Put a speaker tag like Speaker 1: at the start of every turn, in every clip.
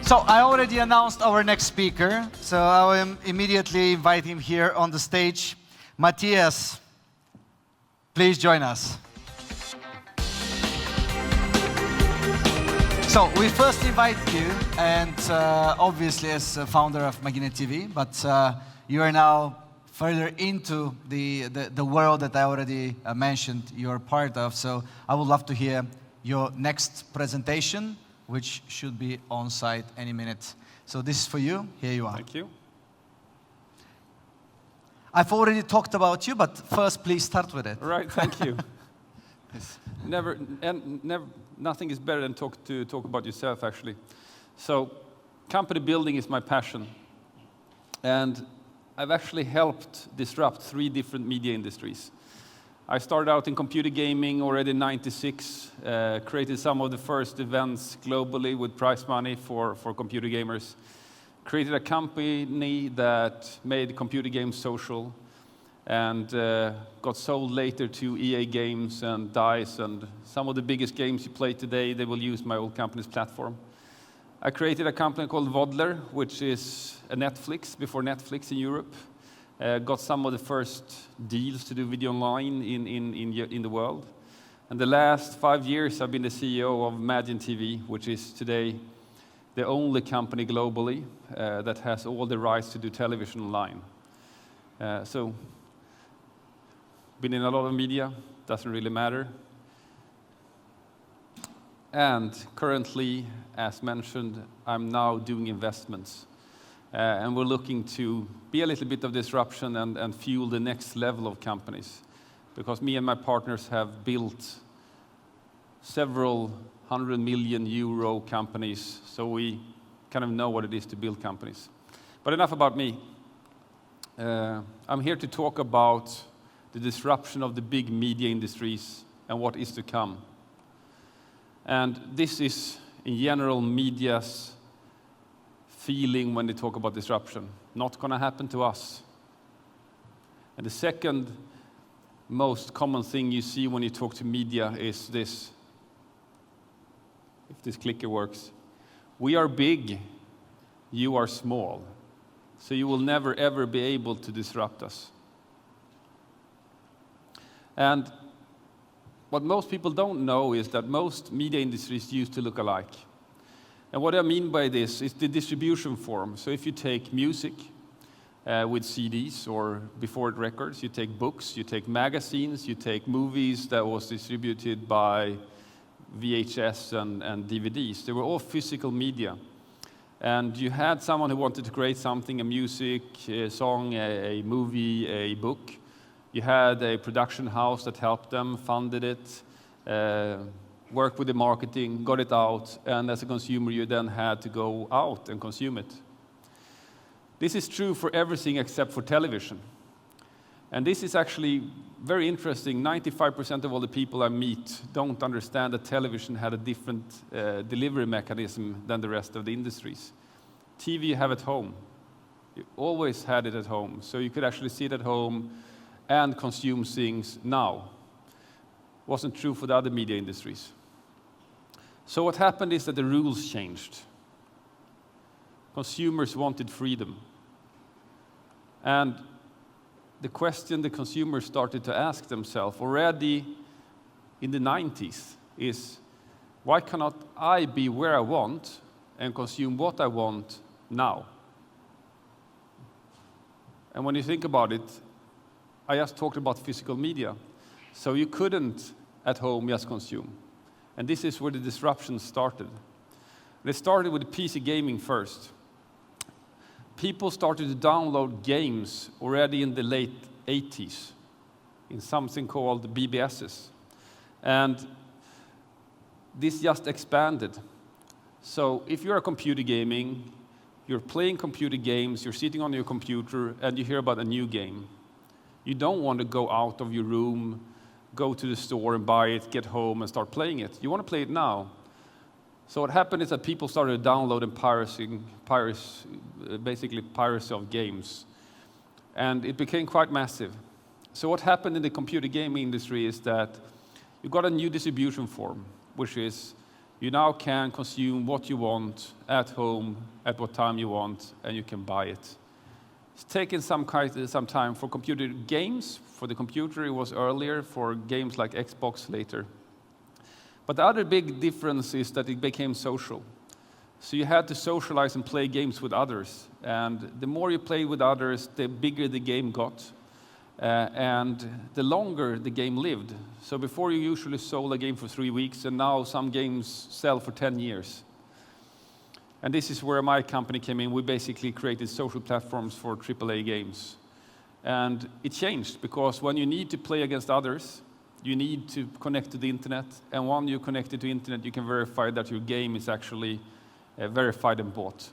Speaker 1: So I already announced our next speaker, so I will immediately invite him here on the stage. Mattias, please join us. So we first invited you, and obviously as a founder of MagineTV, but you are now further into the world that I already mentioned you're part of. So I would love to hear your next presentation, which should be on site any minute. So this is for you. Here you are.
Speaker 2: Thank you.
Speaker 1: I've already talked about you, but first, please start with it.
Speaker 2: All right, thank you. Nothing is better than talk about yourself, actually. So, company building is my passion. And I've actually helped disrupt 3 different media industries. I started out in computer gaming already in '96, created some of the first events globally with prize money for computer gamers. Created a company that made computer games social and got sold later to EA Games and DICE, and some of the biggest games you play today, they will use my old company's platform. I created a company called Vodler, which is a Netflix, before Netflix in Europe. Got some of the first deals to do video online in the world. And the last 5 years, I've been the CEO of MagineTV, which is today the only company globally that has all the rights to do television online. So, been in a lot of media, doesn't really matter. And currently, as mentioned, I'm now doing investments. And we're looking to be a little bit of disruption and fuel the next level of companies. Because me and my partners have built several €100 million companies, so we kind of know what it is to build companies. But enough about me. I'm here to talk about the disruption of the big media industries and what is to come. And this is, in general, media's feeling when they talk about disruption. Not going to happen to us. And the second most common thing you see when you talk to media is this. If this clicker works. We are big, you are small. So you will never ever be able to disrupt us. And what most people don't know is that most media industries used to look alike. And what I mean by this is the distribution form. So if you take music with CDs or before it records, you take books, you take magazines, you take movies that was distributed by VHS and DVDs. They were all physical media. And you had someone who wanted to create something, a music, a song, a movie, a book. You had a production house that helped them, funded it, worked with the marketing, got it out, and as a consumer, you then had to go out and consume it. This is true for everything except for television. And this is actually very interesting. 95% of all the people I meet don't understand that television had a different delivery mechanism than the rest of the industries. TV you have at home. You always had it at home, so you could actually sit at home and consume things now. Wasn't true for the other media industries. So what happened is that the rules changed. Consumers wanted freedom. And the question the consumers started to ask themselves already in the 90s is, why cannot I be where I want and consume what I want now? And when you think about it, I just talked about physical media. So you couldn't at home just consume. And this is where the disruption started. It started with PC gaming first. People started to download games already in the late 80s in something called BBSs. And this just expanded. So if you're a computer gaming, you're playing computer games, you're sitting on your computer, and you hear about a new game. You don't want to go out of your room, go to the store and buy it, get home and start playing it. You want to play it now. So what happened is that people started downloading basically piracy of games. And it became quite massive. So what happened in the computer gaming industry is that you got a new distribution form, which is You now can consume what you want at home, at what time you want, and you can buy it. It's taken some time for computer games. For the computer, it was earlier. For games like Xbox, later. But the other big difference is that it became social. So you had to socialize and play games with others. And the more you played with others, the bigger the game got. And the longer the game lived. So before you usually sold a game for 3 weeks, and now some games sell for 10 years. And this is where my company came in. We basically created social platforms for AAA games. And it changed, because when you need to play against others, you need to connect to the internet. And when you connect to the internet, you can verify that your game is actually verified and bought.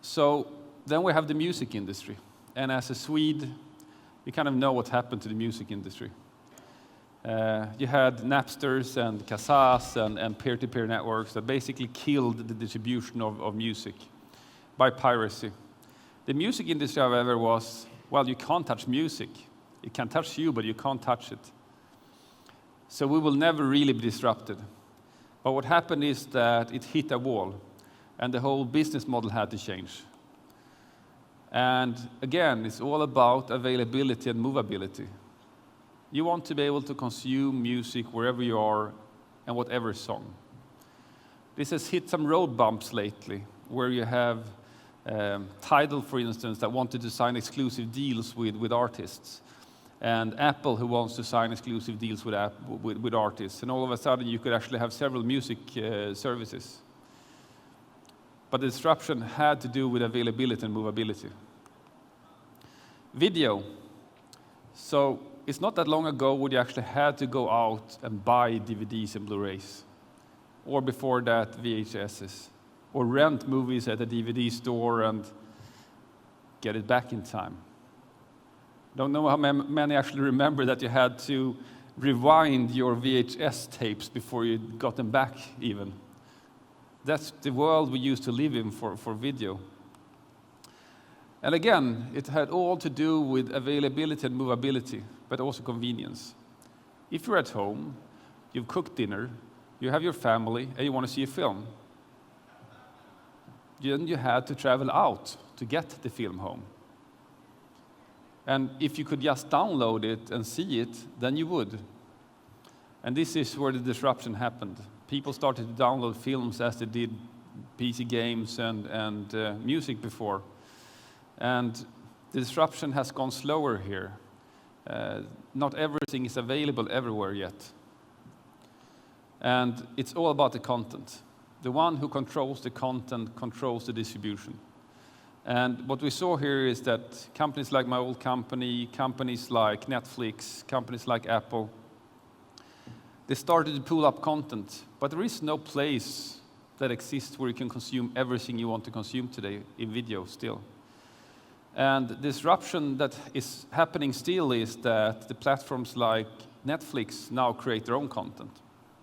Speaker 2: So then we have the music industry. And as a Swede, you kind of know what happened to the music industry. You had Napsters and Kazas and peer-to-peer networks that basically killed the distribution of music by piracy. The music industry, however, was, well, you can't touch music. It can touch you, but you can't touch it. So we will never really be disrupted. But what happened is that it hit a wall, and the whole business model had to change. And again, it's all about availability and movability. You want to be able to consume music wherever you are and whatever song. This has hit some road bumps lately, where you have Tidal, for instance, that wanted to sign exclusive deals with artists. And Apple, who wants to sign exclusive deals with artists. And all of a sudden, you could actually have several music services. But the disruption had to do with availability and movability. Video. So it's not that long ago when you actually had to go out and buy DVDs and Blu-rays. Or before that, VHSs. Or rent movies at a DVD store and get it back in time. Don't know how many actually remember that you had to rewind your VHS tapes before you got them back even. That's the world we used to live in for video. And again, it had all to do with availability and movability, but also convenience. If you're at home, you've cooked dinner, you have your family, and you want to see a film, then you had to travel out to get the film home. And if you could just download it and see it, then you would. And this is where the disruption happened. People started to download films as they did PC games and music before. And the disruption has gone slower here. Not everything is available everywhere yet. And it's all about the content. The one who controls the content controls the distribution. And what we saw here is that companies like my old company, companies like Netflix, companies like Apple, they started to pull up content. But there is no place that exists where you can consume everything you want to consume today in video still. And the disruption that is happening still is that the platforms like Netflix now create their own content.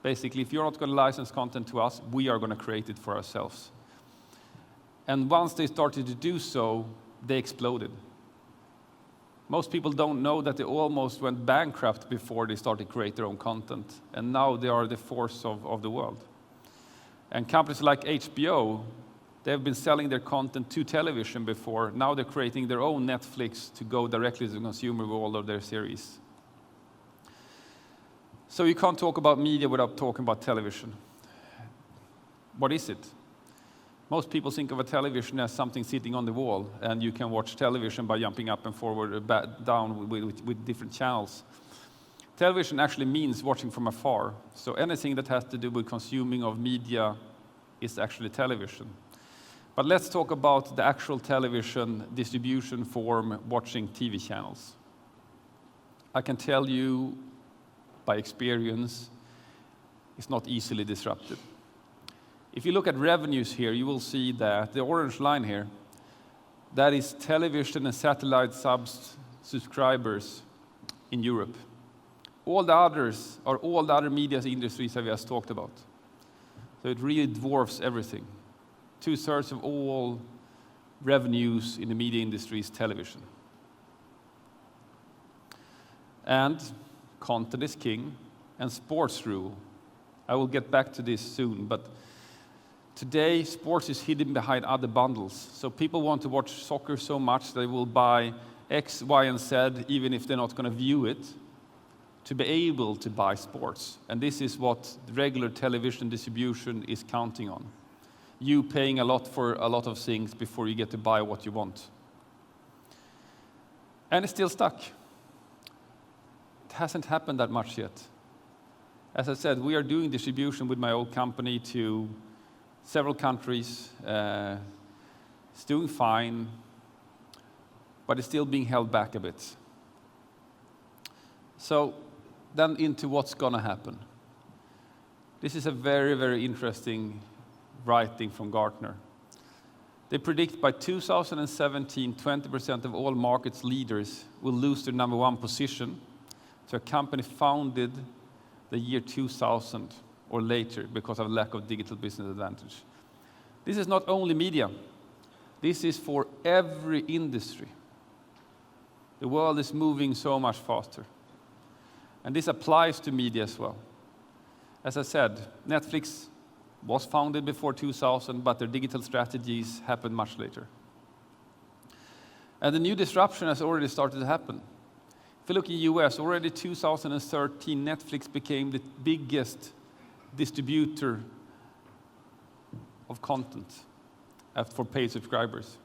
Speaker 2: Basically, if you're not going to license content to us, we are going to create it for ourselves. And once they started to do so, they exploded. Most people don't know that they almost went bankrupt before they started to create their own content. And now they are the force of the world. And companies like HBO, they've been selling their content to television before. Now they're creating their own Netflix to go directly to the consumer with all of their series. So you can't talk about media without talking about television. What is it? Most people think of a television as something sitting on the wall, and you can watch television by jumping up and forward or down with different channels. Television actually means watching from afar. So anything that has to do with consuming of media is actually television. But let's talk about the actual television distribution form, watching TV channels. I can tell you by experience, it's not easily disrupted. If you look at revenues here, you will see that the orange line here, that is television and satellite subscribers in Europe. All the others are all the other media industries that we just talked about. So it really dwarfs everything. 2/3 of all revenues in the media industry is television. And content is king, and sports rule. I will get back to this soon, but today sports is hidden behind other bundles. So people want to watch soccer so much they will buy X, Y, and Z, even if they're not going to view it, to be able to buy sports. And this is what regular television distribution is counting on. You paying a lot for a lot of things before you get to buy what you want. And it's still stuck. It hasn't happened that much yet. As I said, we are doing distribution with my old company to several countries. It's doing fine, but it's still being held back a bit. So then into what's going to happen. This is a very, very interesting writing from Gartner. They predict by 2017, 20% of all markets leaders will lose their number one position to a company founded the year 2000 or later because of lack of digital business advantage. This is not only media. This is for every industry. The world is moving so much faster. And this applies to media as well. As I said, Netflix was founded before 2000, but their digital strategies happened much later. And the new disruption has already started to happen. If you look in the US, already 2013, Netflix became the biggest distributor of content for paid subscribers.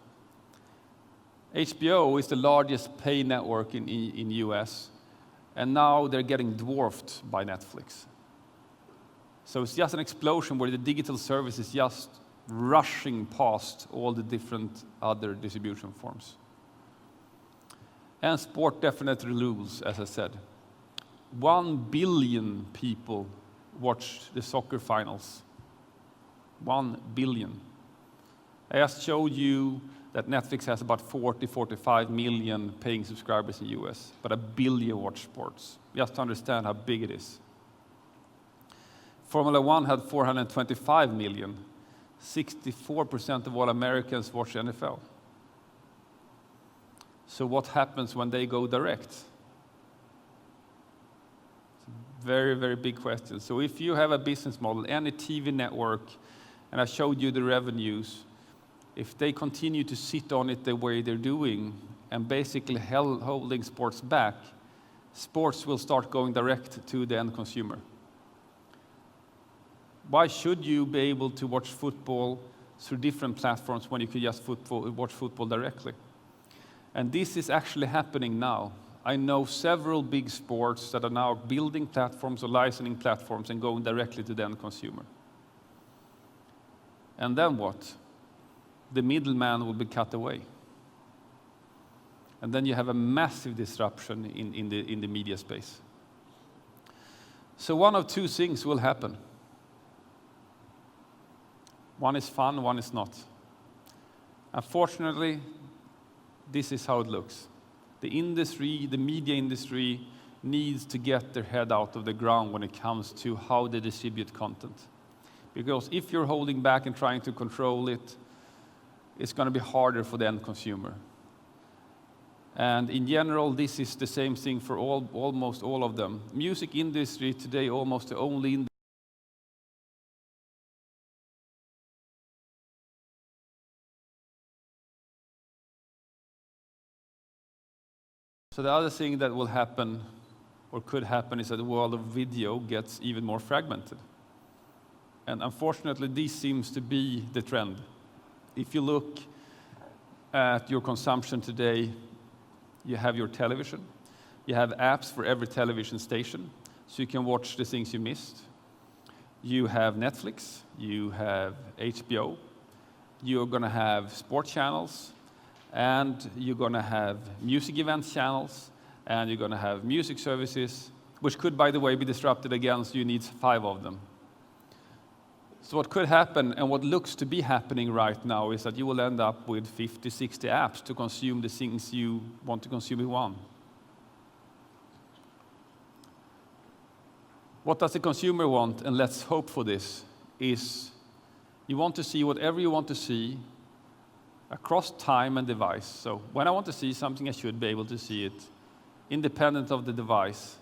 Speaker 2: HBO is the largest pay network in the US, and now they're getting dwarfed by Netflix. So it's just an explosion where the digital service is just rushing past all the different other distribution forms. And sport definitely rules, as I said. 1 billion people watched the soccer finals. 1 billion. I just showed you that Netflix has about 45 million paying subscribers in the US, but 1 billion watch sports, just to understand how big it is. Formula One had 425 million. 64% of all Americans watch NFL. So what happens when they go direct? It's a very, very big question. So if you have a business model, any TV network, and I showed you the revenues, if they continue to sit on it the way they're doing and basically holding sports back, sports will start going direct to the end consumer. Why should you be able to watch football through different platforms when you could just watch football directly? And this is actually happening now. I know several big sports that are now building platforms or licensing platforms and going directly to the end consumer. And then what? The middleman will be cut away. And then you have a massive disruption in the media space. So one of two things will happen. One is fun, one is not. Unfortunately, this is how it looks. The industry, the media industry, needs to get their head out of the ground when it comes to how they distribute content. Because if you're holding back and trying to control it, it's going to be harder for the end consumer. And in general, this is the same thing for almost all of them. Music industry today, almost the only industry. So the other thing that will happen, or could happen, is that the world of video gets even more fragmented. And unfortunately, this seems to be the trend. If you look at your consumption today, you have your television, you have apps for every television station, so you can watch the things you missed. You have Netflix, you have HBO, you're going to have sport channels, and you're going to have music events channels, and you're going to have music services, which could, by the way, be disrupted again, so you need 5 of them. So what could happen, and what looks to be happening right now, is that you will end up with 50, 60 apps to consume the things you want to consume in one. What does the consumer want, and let's hope for this, is you want to see whatever you want to see across time and device. So when I want to see something, I should be able to see it independent of the device.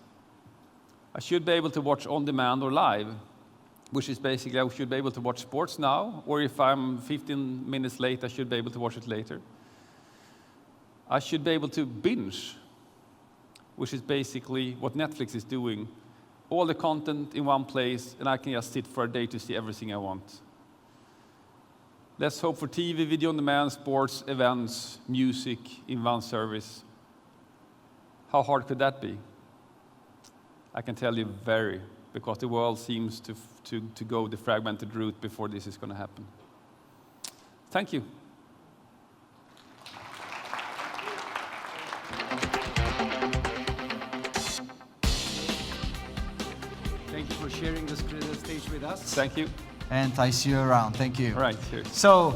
Speaker 2: I should be able to watch on demand or live. which is basically I should be able to watch sports now, or if I'm 15 minutes late, I should be able to watch it later. I should be able to binge, which is basically what Netflix is doing. All the content in one place, and I can just sit for a day to see everything I want. Let's hope for TV, video on demand, sports, events, music in one service. How hard could that be? I can tell you very, because the world seems to go the fragmented route before this is going to happen. Thank you.
Speaker 1: Thank you for sharing this stage with us.
Speaker 2: Thank you.
Speaker 1: And I see you around. Thank you.
Speaker 2: All right, cheers.
Speaker 1: So.